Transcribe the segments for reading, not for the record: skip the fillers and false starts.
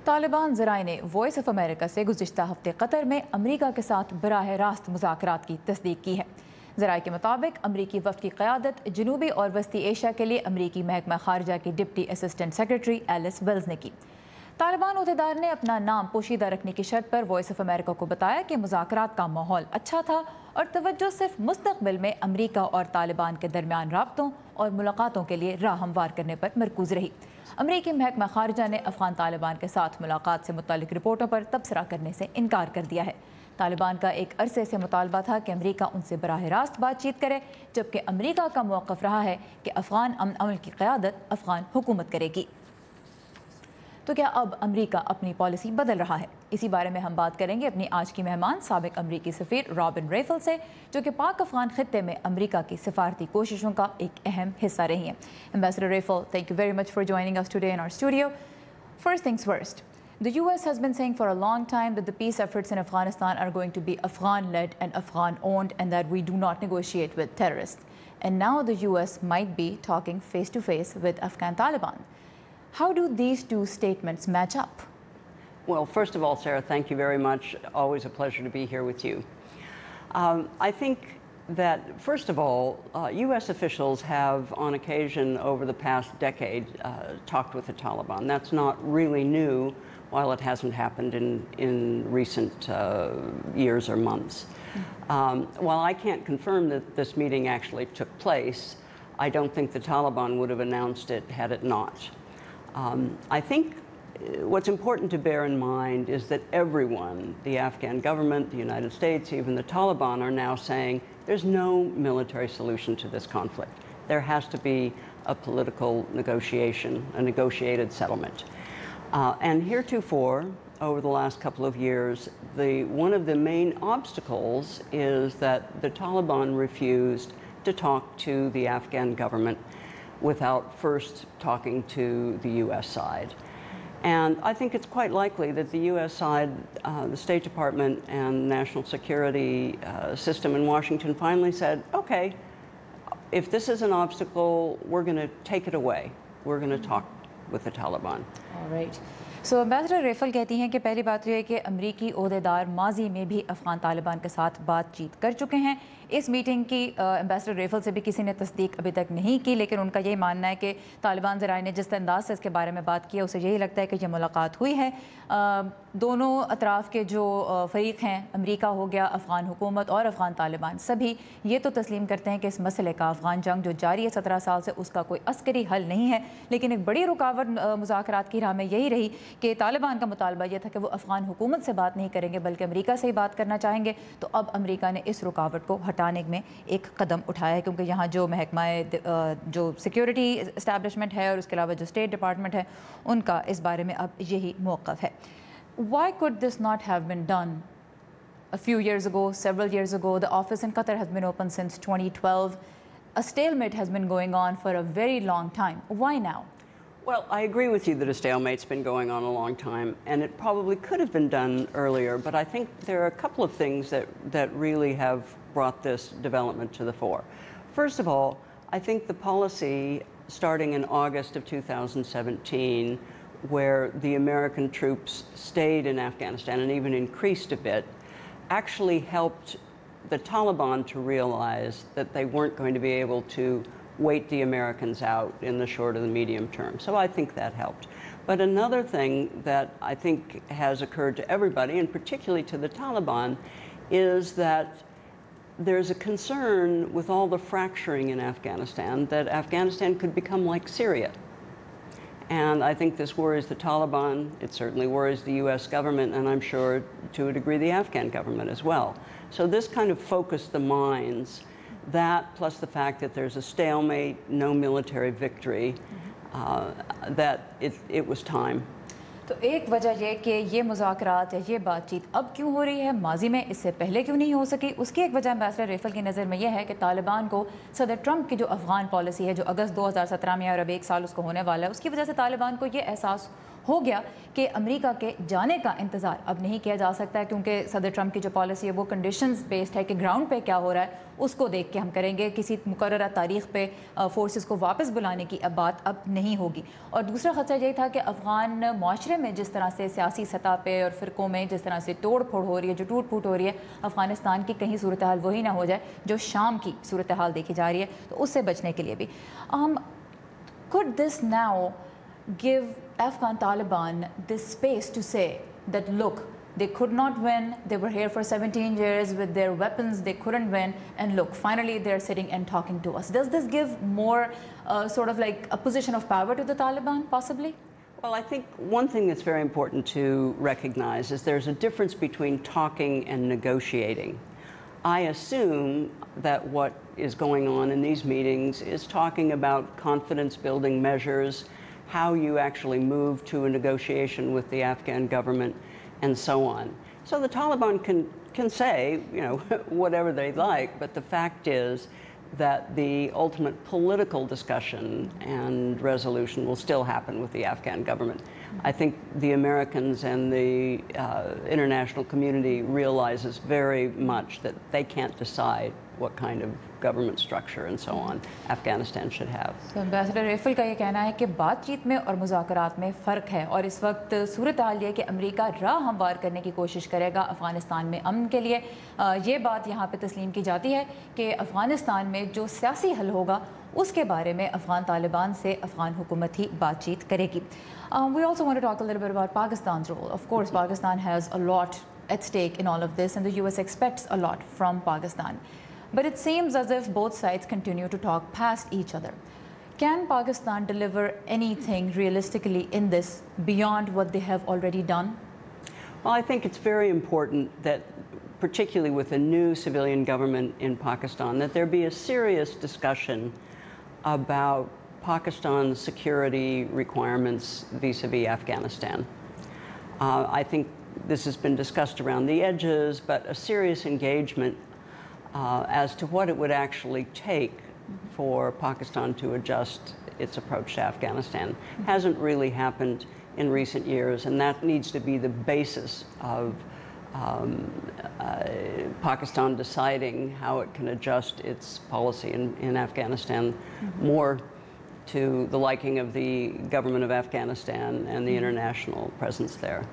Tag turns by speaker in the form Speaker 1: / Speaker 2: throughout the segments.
Speaker 1: तालिबान ज़राए ने voice of America से गुज़िश्ता हफ्ते कतर में अमरीका के साथ बराह रास्त मुज़ाकरात की तस्दीक की है। ज़राए के मुताबिक अमरीकी वफ़द की क़यादत जनूबी और वस्ती एशिया के लिए अमरीकी महकमा खारजा की deputy assistant secretary Alice Wells ने की। तालिबान अहदेदार ने अपना नाम पोशीदा रखने की शर्त पर वॉइस ऑफ अमेरिका को बताया कि मुज़ाकरात का माहौल अच्छा था और तवज्जो सिर्फ मुस्तक़बिल में अमरीका और तालिबान के दरमियान राब्तों और मुलाकातों के लिए राह हमवार करने पर मरकूज़ रही। अमरीकी महकमा खारजा ने अफ़गान तालिबान के साथ मुलाकात से मुतालिक रिपोर्टों पर तबसरा करने से इनकार कर दिया है। तालिबान का एक अरसे से मुतालबा था कि अमरीका उनसे बराह रास्त बातचीत करे, जबकि अमरीका का मौक़िफ़ रहा है कि अफ़गान अमन अमल की क़यादत अफ़गान हुकूमत करेगी। तो क्या अब अमरीका अपनी पॉलिसी बदल रहा है? इसी बारे में हम बात करेंगे अपनी आज की मेहमान साबिक अमरीकी सफ़ीर रॉबिन रेफल से, जो कि पाक अफ़गान ख़ित्ते में अमरीका की सिफारती कोशिशों का एक अहम हिस्सा रही हैं। Ambassador Raphel, thank you very much for joining us today in our studio. First things first, the US has been saying for a long time that the peace efforts in Afghanistan are going to be Afghan-led and Afghan-owned and that we do not negotiate with terrorists. And now the US might be talking face-to-face with Afghan Taliban. How do these two statements match up?
Speaker 2: Well, first of all, Sarah, thank you very much. Always a pleasure to be here with you. I think that, first of all, U.S. officials have, on occasion over the past decade, talked with the Taliban. That's not really new, while it hasn't happened in recent years or months. While I can't confirm that this meeting actually took place, I don't think the Taliban would have announced it had it not. I think what's important to bear in mind is that everyone, the Afghan government, the United States, even the Taliban, are now saying there's no military solution to this conflict. There has to be a political negotiation, a negotiated settlement. And heretofore, over the last couple of years, one of the main obstacles is that the Taliban refused to talk to the Afghan government without first talking to the U.S. side. And I think it's quite likely that the U.S. side, the State Department and national security system in Washington finally said, okay, if this is an obstacle, we're going to take it away. We're going to talk with the Taliban.
Speaker 1: All right. So ambassador Raphel कहती हैं कि पहली बात यह है कि अमरीकी ओहदेदार माजी में भी अफ़गान तालिबान के साथ बातचीत कर चुके हैं। इस मीटिंग की एम्बेसडर रेफल से भी किसी ने तस्दीक अभी तक नहीं की, लेकिन उनका यही मानना है कि तालिबान ज़राए ने जिस अंदाज से इसके बारे में बात की है उसे यही लगता है कि यह मुलाकात हुई है। दोनों अतराफ़ के जो फ़रीक हैं, अमरीका हो गया, अफ़गान हुकूमत और अफ़गान तालिबान, सभी ये तो तस्लीम करते हैं कि इस मसले का अफ़गान जंग जो जारी है 17 साल से, उसका कोई अस्करी हल नहीं है। लेकिन एक बड़ी रुकावट मुज़ाकरात की राह में यही रही कि तालिबान का मुतालबा यह था कि वो अफ़गान हुकूमत से बात नहीं करेंगे बल्कि अमरीका से ही बात करना चाहेंगे। तो अब अमरीका ने इस रुकावट को हटाने में एक कदम उठाया है, क्योंकि यहाँ जो महकमा जो सिक्योरिटी इस्टेब्लिशमेंट है और उसके अलावा जो स्टेट डिपार्टमेंट है, उनका इस बारे में अब यही मौक़िफ़ है। Why could this not have been done a few years ago, several years ago? The office in Qatar has been open since 2012. A stalemate has been going on for a very long time. Why now?
Speaker 2: Well, I agree with you that a stalemate's been going on a long time, and it probably could have been done earlier, but I think there are a couple of things that really have brought this development to the fore. First of all, I think the policy starting in August of 2017, where the American troops stayed in Afghanistan and even increased a bit, actually helped the Taliban to realize that they weren't going to be able to wait the Americans out in the short or the medium term. So I think that helped. But another thing that I think has occurred to everybody, and particularly to the Taliban, is that there's a concern with all the fracturing in Afghanistan that Afghanistan could become like Syria. And I think this worries the Taliban, it certainly worries the US government, and I'm sure to a degree the Afghan government as well. So this kind of focused the minds, that plus the fact that there's a stalemate, no military victory, that it was time.
Speaker 1: तो एक वजह यह कि ये मुज़ाकरात या ये बातचीत अब क्यों हो रही है, माजी में इससे पहले क्यों नहीं हो सकी, उसकी एक वजह एम्बेसडर रेफल की नज़र में यह है कि तालिबान को सदर ट्रंप की जो अफ़गान पॉलिसी है, जो अगस्त 2017 में और अब एक साल उसको होने वाला है, उसकी वजह से तालिबान को ये एहसास हो गया कि अमेरिका के जाने का इंतज़ार अब नहीं किया जा सकता है, क्योंकि सदर ट्रंप की जो पॉलिसी है वो कंडीशंस बेस्ड है कि ग्राउंड पे क्या हो रहा है उसको देख के हम करेंगे। किसी मुकर्ररा तारीख पे फोर्सेस को वापस बुलाने की अब बात अब नहीं होगी। और दूसरा खदशा यही था कि अफ़गान माशरे में जिस तरह से सियासी सतह पे और फ़िरक़ों में जिस तरह से तोड़ फोड़ हो रही है, जो टूट फूट हो रही है, अफ़गानिस्तान की कहीं सूरत हाल वही ना हो जाए जो शाम की सूरत हाल देखी जा रही है, तो उससे बचने के लिए भी could this now give Afghan Taliban this space to say that, look, they could not win, they were here for 17 years with their weapons, they couldn't win, and look, finally they're sitting and talking to us. Does this give more sort of like a position of power to the Taliban, possibly?
Speaker 2: Well, I think one thing that's very important to recognize is there's a difference between talking and negotiating. I assume that what is going on in these meetings is talking about confidence-building measures, how you actually move to a negotiation with the Afghan government, and so on. So the Taliban can say, you know, whatever they like, but the fact is that the ultimate political discussion and resolution will still happen with the Afghan government. I think the Americans and the international community realizes very much that they can't decide what kind of government structure and so on Afghanistan should have.
Speaker 1: So Ambassador Rayfield का ये कहना है कि बातचीत में और मुज़ाकरात में फ़र्क है, और इस वक्त सूरत हाल ये कि अमेरिका राह हमवार करने की कोशिश करेगा अफ़गानिस्तान में अमन के लिए। ये बात यहाँ पे तस्लीम की जाती है कि अफ़गानिस्तान में जो सियासी हल होगा उसके बारे में अफ़गान तालिबान से अफ़गान हुकूमत ही बातचीत करेगी। We also want to talk a little bit about Pakistan's role. Of course, Pakistan has a lot at stake in all of this, and the US expects a lot from Pakistan. But it seems as if both sides continue to talk past each other. Can Pakistan deliver anything realistically in this beyond what they have already done?
Speaker 2: Well, I think it's very important that, particularly with a new civilian government in Pakistan, that there be a serious discussion about Pakistan's security requirements vis-a-vis Afghanistan. I think this has been discussed around the edges, but a serious engagement as to what it would actually take for Pakistan to adjust its approach to Afghanistan hasn't really happened in recent years, and that needs to be the basis of Pakistan deciding how it can adjust its policy in Afghanistan more to the liking of the government of Afghanistan and the international presence there.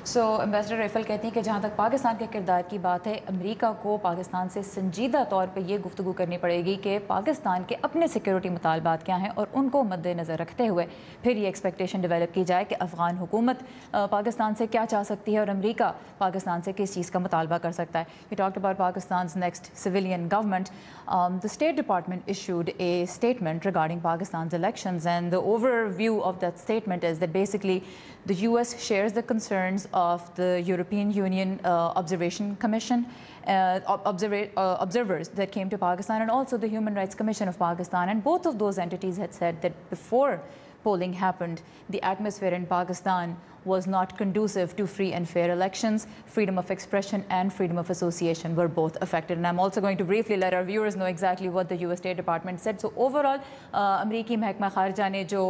Speaker 1: So, ambassador Raphel कहती हैं कि जहाँ तक पाकिस्तान के किरदार की बात है, अमेरिका को पाकिस्तान से संजीदा तौर पे ये गुफ्तगू करनी पड़ेगी कि पाकिस्तान के अपने सिक्योरिटी मुतालबात क्या हैं, और उनको मद्देनज़र रखते हुए फिर ये एक्सपेक्टेशन डेवलप की जाए कि अफ़गान हुकूमत पाकिस्तान से क्या चाह सकती है और अमेरिका पाकिस्तान से किस चीज़ का मुतालबा कर सकता है। We talked about Pakistan's next civilian government. The State Department issued a statement regarding Pakistan's elections, and the overview of that statement is that basically the US shares the concerns of the European Union Observation Commission, observers that came to Pakistan, and also the Human Rights Commission of Pakistan. And both of those entities had said that before polling happened, the atmosphere in Pakistan was not conducive to free and fair elections. Freedom of expression and freedom of association were both affected. And I'm also going to briefly let our viewers know exactly what the US State Department said. So overall, अमरीकी महकमा खारजा ने जो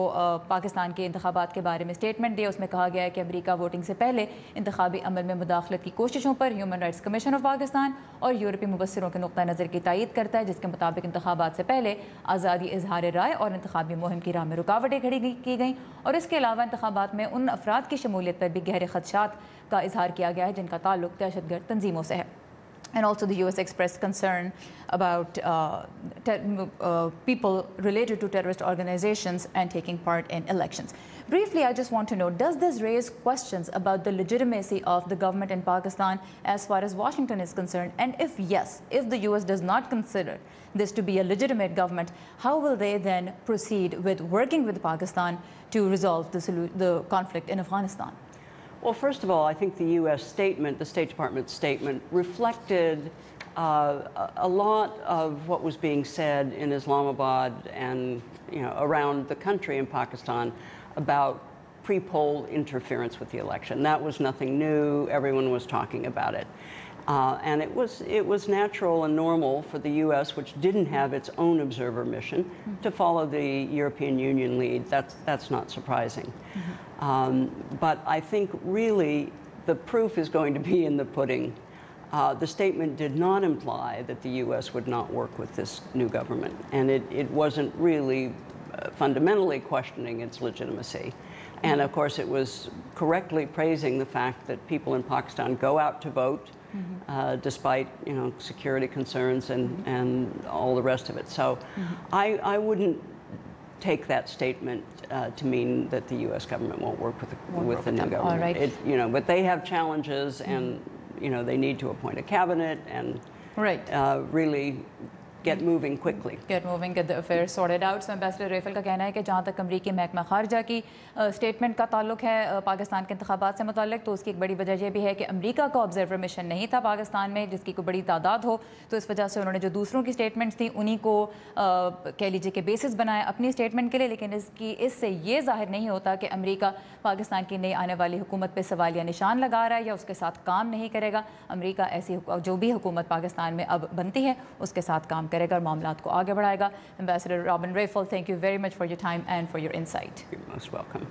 Speaker 1: पाकिस्तान के इंतखाबात के बारे में statement दिया, उसमें कहा गया है कि अमरीका वोटिंग से पहले इंतखाबी अमल में मुदाखलत की कोशिशों पर human rights commission of Pakistan और यूरोपीय मुबस्सिरों के नुक्ता नज़र की तायीद करता है, जिसके मुताबिक इंतखाबात से पहले आज़ादी इजहार राय और इंतखाबी मुहिम की राह में रुकावटें खड़ी की गई, और इसके अलावा इंतखाबात में उन अफराद की शमूलियत पर भी गहरे खदशात का इजहार किया गया है जिनका ताल्लुक दहशतगर्द तंजीमों से है। And also the US expressed concern about people related to terrorist organizations and taking part in elections. Briefly, I just want to know, does this raise questions about the legitimacy of the government in Pakistan as far as Washington is concerned? And if yes, if the US does not consider this to be a legitimate government, how will they then proceed with working with Pakistan to resolve the conflict in Afghanistan?
Speaker 2: Well, first of all, I think the U.S. statement, the State Department statement, reflected a lot of what was being said in Islamabad and around the country in Pakistan about pre-poll interference with the election. That was nothing new. Everyone was talking about it. And it was natural and normal for the U.S., which didn't have its own observer mission, to follow the European Union lead. That's not surprising. But I think really the proof is going to be in the pudding. The statement did not imply that the U.S. would not work with this new government, and it wasn't really fundamentally questioning its legitimacy. And of course, it was correctly praising the fact that people in Pakistan go out to vote, despite security concerns and all the rest of it. So I wouldn't take that statement to mean that the U.S. government won't work with the new government.
Speaker 1: All right.
Speaker 2: But they have challenges, and they need to appoint a cabinet and really get moving quickly.
Speaker 1: Get moving, get the affairs sorted out. So ambassador Raphel का कहना है कि जहाँ तक अमरीकी महकमा खारजा की स्टेटमेंट का ताल्लुक है पाकिस्तान के इंतखाबात से मुताल्लिक, तो उसकी एक बड़ी वजह यह भी है कि अमरीका का ऑब्जर्वर मिशन नहीं था पाकिस्तान में, जिसकी कोई बड़ी तादाद हो, तो इस वजह से उन्होंने जो दूसरों की स्टेटमेंट्स थी उन्हीं को कह लीजिए कि बेसिस बनाया अपनी स्टेटमेंट के लिए। लेकिन इससे ये जाहिर नहीं होता कि अमरीका पाकिस्तान की नई आने वाली हुकूमत पर सवालिया निशान लगा रहा है या उसके साथ काम नहीं करेगा। अमरीका ऐसी जो भी हुकूमत पाकिस्तान में अब बनती है उसके साथ काम करेगा और मामलात को आगे बढ़ाएगा। Ambassador Robin Raphel, thank you very much for your time and for your insight.
Speaker 2: You're most welcome.